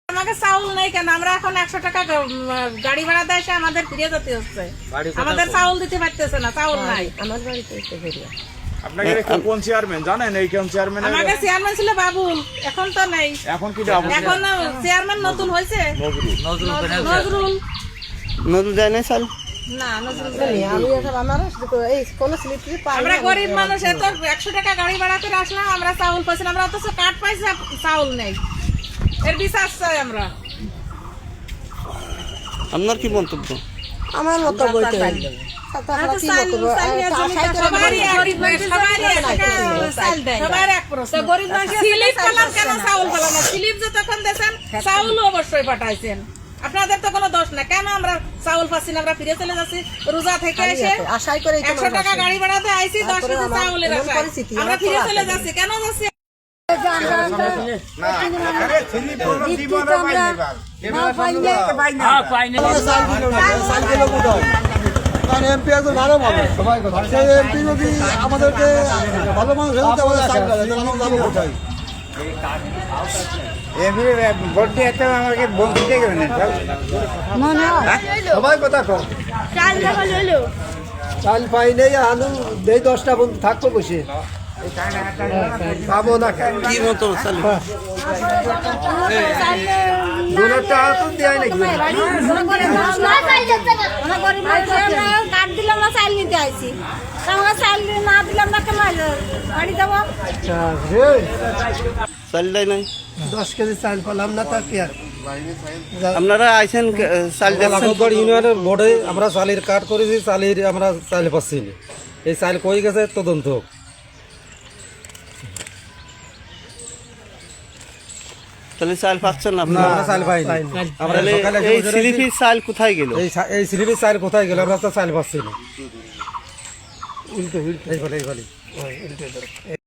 আমাকে চাউল নেই কেন? আমরা এখন 100 টাকা গাড়ি ভাড়া দেয় এসে আমাদের ফিরে যেতে হচ্ছে। আমাদের চাউল দিতে পারতেছে না, চাউল নাই। আমার বাড়িতে এসে ফিরিয়া। আপনাকে কোন চেয়ারম্যান জানেন? এই কোন চেয়ারম্যান? আমাকে চেয়ারম্যান ছিল বাবুল, এখন তো নেই। এখন কি বাবুল? এখন চেয়ারম্যান নতুন হয়েছে নজরুল। নজরুল যায় না সাল? না, নজরুল নেই। আমি এখন আমার এই কোন স্লিপ পাই। আমরা গরিব মানুষ, এত 100 টাকা গাড়ি ভাড়া করে আসলাম, আমরা চাউল পাইছি না। আমরা অথচ কার্ড পাইছি, চাউল নেই। এর বিশ্বাস চাই আমরা। আপনার কি মন্তব্য? আমার মন্তব্য এটাই। আপনাদের তো কোনো দোষ না, কেন আমরা চাউল পাচ্ছি না? আমরা ফিরে চলে যাচ্ছি রোজা থেকে এসে 100 টাকা গাড়ি ভাড়াতে আইছি, 10 কেজি চাউলের আশায় আমরা ফিরে চলে যাচ্ছি। কেন যাচ্ছি? এমপি একজন ভালো মানুষ, সেই এমপি যদি আমাদেরকে ভালো মানুষ কোথায় সবাই কথা কম চাল পাই নেই, আলু দেই 10টা বন্ধু থাকবো বসে পাবো না। কি মতো সাল? কাঠ দিলে আমরা চাল নিতে আইছি, আমরা চাল না দিলে আমরা কেন বাড়ি যাবো? চাল দেয় নাই? 10 কেজি চাল পেলাম না, তা কি আর আপনারা আইছেন চাল দিচ্ছেন? ইউনিয়নের বোর্ডে আমরা চালের কার্ড করেছি, চালের আমরা চাল পাচ্ছি না। এই চাল কই গেছে তদন্ত হোক। তাহলে চাল পাচ্ছেন না না, আপনারা? আমরা চাল পাইনি। আমরা সকালে এই স্লিপি চাল কোথায় গেল? এই স্লিপের চাল কোথায় গেল? আমরা তো চাল পাচ্ছি না। উল্টো এই বলে